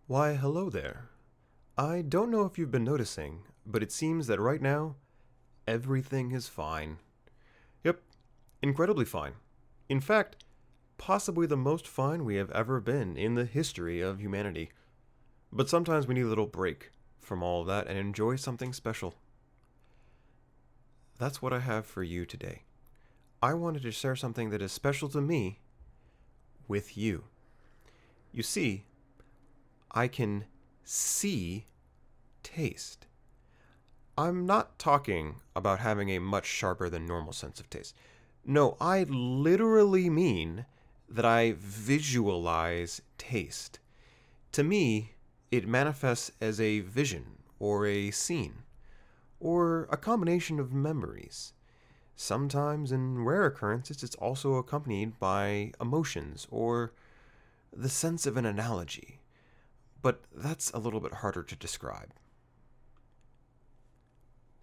Why, hello there. I don't know if you've been noticing, but it seems that right now, everything is fine. Yep, incredibly fine. In fact, possibly the most fine we have ever been in the history of humanity. But sometimes we need a little break from all of that and enjoy something special. That's what I have for you today. I wanted to share something that is special to me with you. You see, I can see taste. I'm not talking about having a much sharper than normal sense of taste. No, I literally mean that I visualize taste. To me, it manifests as a vision or a scene or a combination of memories. Sometimes, in rare occurrences, it's also accompanied by emotions or the sense of an analogy. But that's a little bit harder to describe.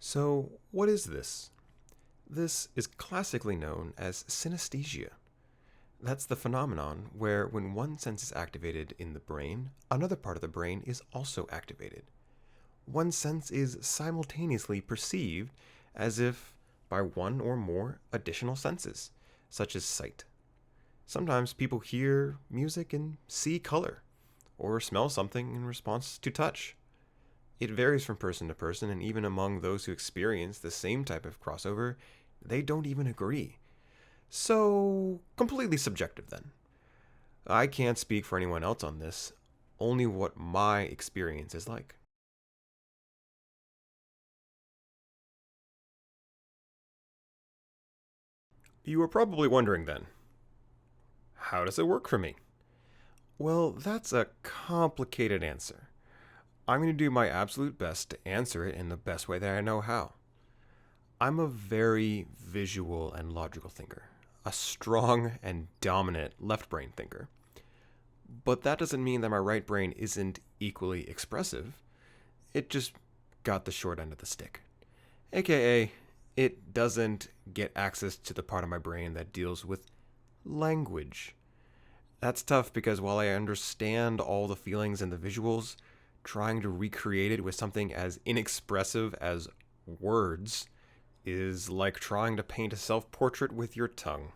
So, what is this? This is classically known as synesthesia. That's the phenomenon where, when one sense is activated in the brain, another part of the brain is also activated. One sense is simultaneously perceived as if by one or more additional senses, such as sight. Sometimes people hear music and see color, or smell something in response to touch. It varies from person to person, and even among those who experience the same type of crossover, they don't even agree. So, completely subjective then. I can't speak for anyone else on this, only what my experience is like. You are probably wondering then, how does it work for me? Well, that's a complicated answer. I'm going to do my absolute best to answer it in the best way that I know how. I'm a very visual and logical thinker, a strong and dominant left brain thinker. But that doesn't mean that my right brain isn't equally expressive. It just got the short end of the stick. AKA, it doesn't get access to the part of my brain that deals with language. That's tough because while I understand all the feelings and the visuals, trying to recreate it with something as inexpressive as words is like trying to paint a self portrait with your tongue.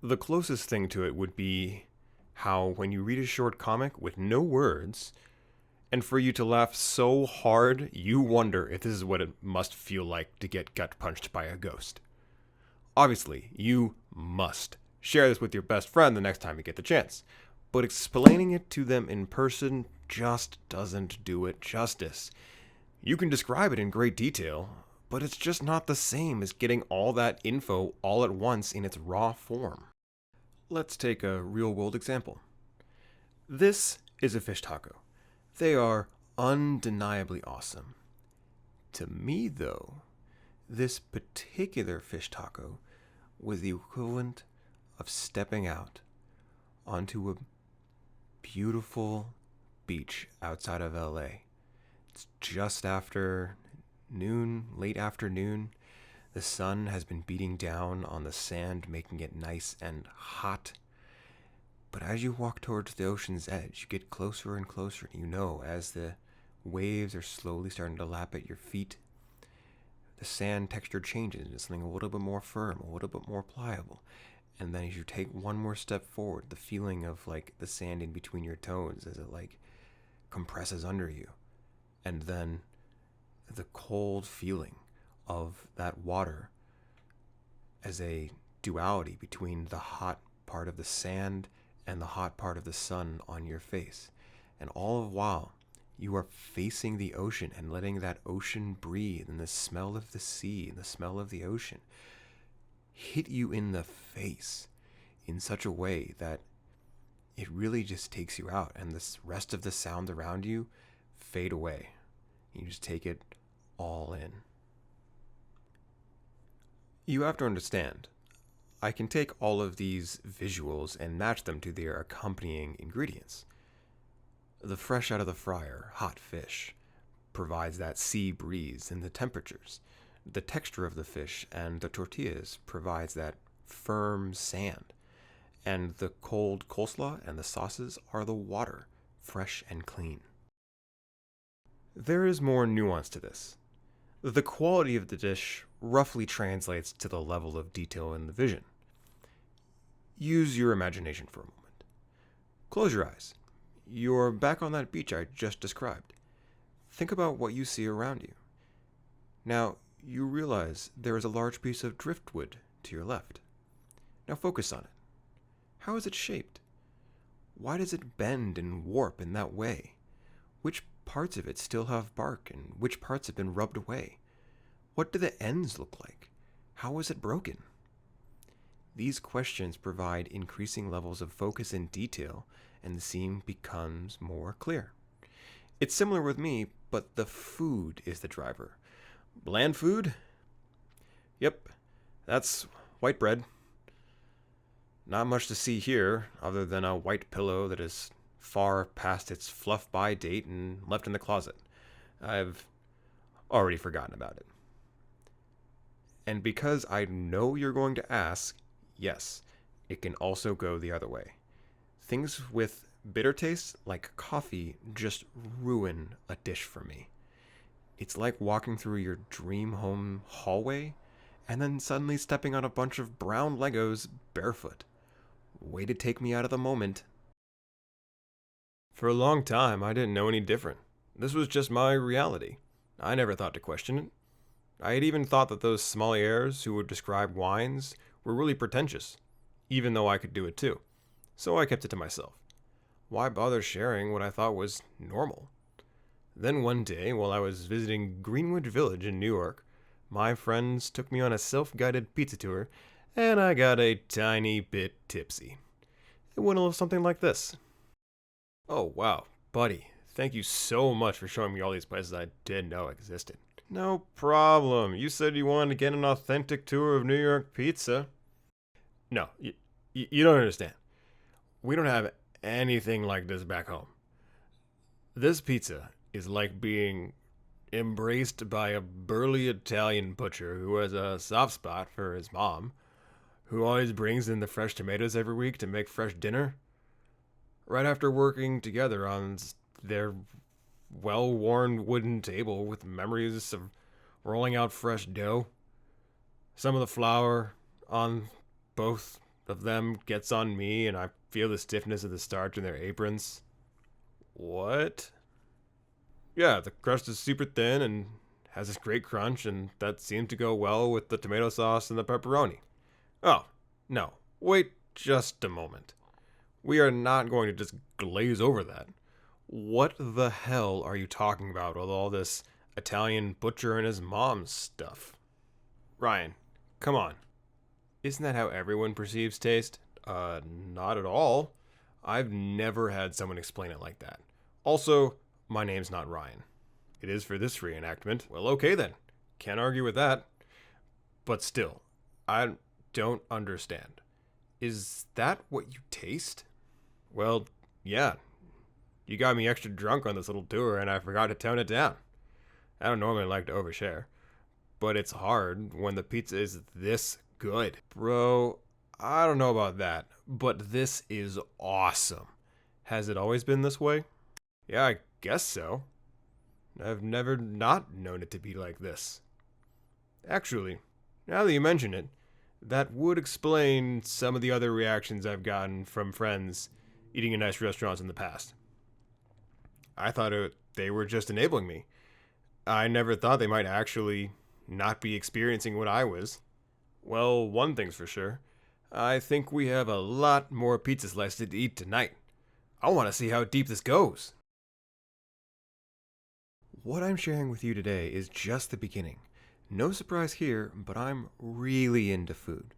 The closest thing to it would be how, when you read a short comic with no words, and for you to laugh so hard, you wonder if this is what it must feel like to get gut punched by a ghost. Obviously, you must share this with your best friend the next time you get the chance, but explaining it to them in person just doesn't do it justice. You can describe it in great detail, but it's just not the same as getting all that info all at once in its raw form. Let's take a real world example. This is a fish taco. They are undeniably awesome. To me, though, this particular fish taco was the equivalent of stepping out onto a beautiful beach outside of LA. It's just after noon, late afternoon. The sun has been beating down on the sand, making it nice and hot. But as you walk towards the ocean's edge, you get closer and closer, and you know, as the waves are slowly starting to lap at your feet, the sand texture changes into something a little bit more firm, a little bit more pliable. And then as you take one more step forward, the feeling of like the sand in between your toes as it like compresses under you. And then the cold feeling of that water as a duality between the hot part of the sand and the hot part of the sun on your face. And all the while, you are facing the ocean and letting that ocean breathe, and the smell of the sea and the smell of the ocean hit you in the face in such a way that it really just takes you out, and the rest of the sound around you fade away. You just take it all in. You have to understand, I can take all of these visuals and match them to their accompanying ingredients. The fresh out of the fryer, hot fish, provides that sea breeze and the temperatures. The texture of the fish and the tortillas provides that firm sand. And the cold coleslaw and the sauces are the water, fresh and clean. There is more nuance to this. The quality of the dish roughly translates to the level of detail in the vision. Use your imagination for a moment. Close your eyes. You're back on that beach I just described. Think about what you see around you. Now, you realize there is a large piece of driftwood to your left. Now focus on it. How is it shaped? Why does it bend and warp in that way? Which parts of it still have bark and which parts have been rubbed away? What do the ends look like? How is it broken? These questions provide increasing levels of focus and detail, and the scene becomes more clear. It's similar with me, but the food is the driver. Bland food? Yep, that's white bread. Not much to see here, other than a white pillow that is far past its fluff-by date and left in the closet. I've already forgotten about it. And because I know you're going to ask, yes, it can also go the other way. Things with bitter taste, like coffee, just ruin a dish for me. It's like walking through your dream home hallway and then suddenly stepping on a bunch of brown Legos barefoot. Way to take me out of the moment. For a long time, I didn't know any different. This was just my reality. I never thought to question it. I had even thought that those sommeliers who would describe wines were really pretentious, even though I could do it too. So I kept it to myself. Why bother sharing what I thought was normal? Then one day, while I was visiting Greenwich Village in New York, my friends took me on a self-guided pizza tour, and I got a tiny bit tipsy. It went a little something like this. Oh wow, buddy, thank you so much for showing me all these places I didn't know existed. No problem. You said you wanted to get an authentic tour of New York pizza. No, you don't understand. We don't have anything like this back home. This pizza is like being embraced by a burly Italian butcher who has a soft spot for his mom, who always brings in the fresh tomatoes every week to make fresh dinner. Right after working together on their well-worn wooden table with memories of rolling out fresh dough. Some of the flour on both of them gets on me, and I feel the stiffness of the starch in their aprons. What? Yeah, the crust is super thin and has this great crunch, and that seemed to go well with the tomato sauce and the pepperoni. Oh, no. Wait just a moment. We are not going to just glaze over that. What the hell are you talking about with all this Italian butcher and his mom stuff? Ryan, come on. Isn't that how everyone perceives taste? Not at all. I've never had someone explain it like that. Also, my name's not Ryan. It is for this reenactment. Well, okay then. Can't argue with that. But still, I don't understand. Is that what you taste? Well, yeah. You got me extra drunk on this little tour, and I forgot to tone it down. I don't normally like to overshare, but it's hard when the pizza is this good. Bro, I don't know about that, but this is awesome. Has it always been this way? Yeah, I guess so. I've never not known it to be like this. Actually, now that you mention it, that would explain some of the other reactions I've gotten from friends eating in nice restaurants in the past. I thought they were just enabling me. I never thought they might actually not be experiencing what I was. Well, one thing's for sure. I think we have a lot more pizza slices to eat tonight. I want to see how deep this goes. What I'm sharing with you today is just the beginning. No surprise here, but I'm really into food.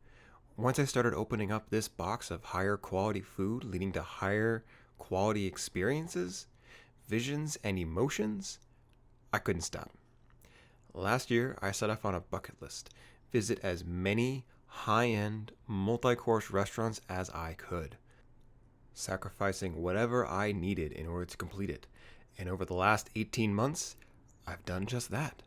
Once I started opening up this box of higher quality food leading to higher quality experiences, visions, and emotions, I couldn't stop. Last year, I set off on a bucket list. Visit as many high-end, multi-course restaurants as I could, sacrificing whatever I needed in order to complete it. And over the last 18 months, I've done just that.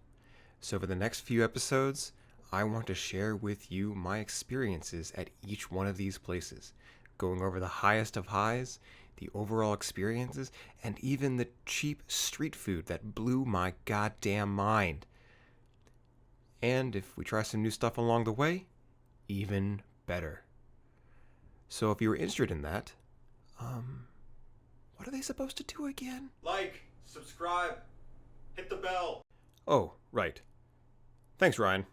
So for the next few episodes, I want to share with you my experiences at each one of these places, going over the highest of highs, the overall experiences, and even the cheap street food that blew my goddamn mind. And if we try some new stuff along the way, even better. So if you were interested in that, what are they supposed to do again? Like, subscribe, hit the bell. Oh, right. Thanks, Ryan.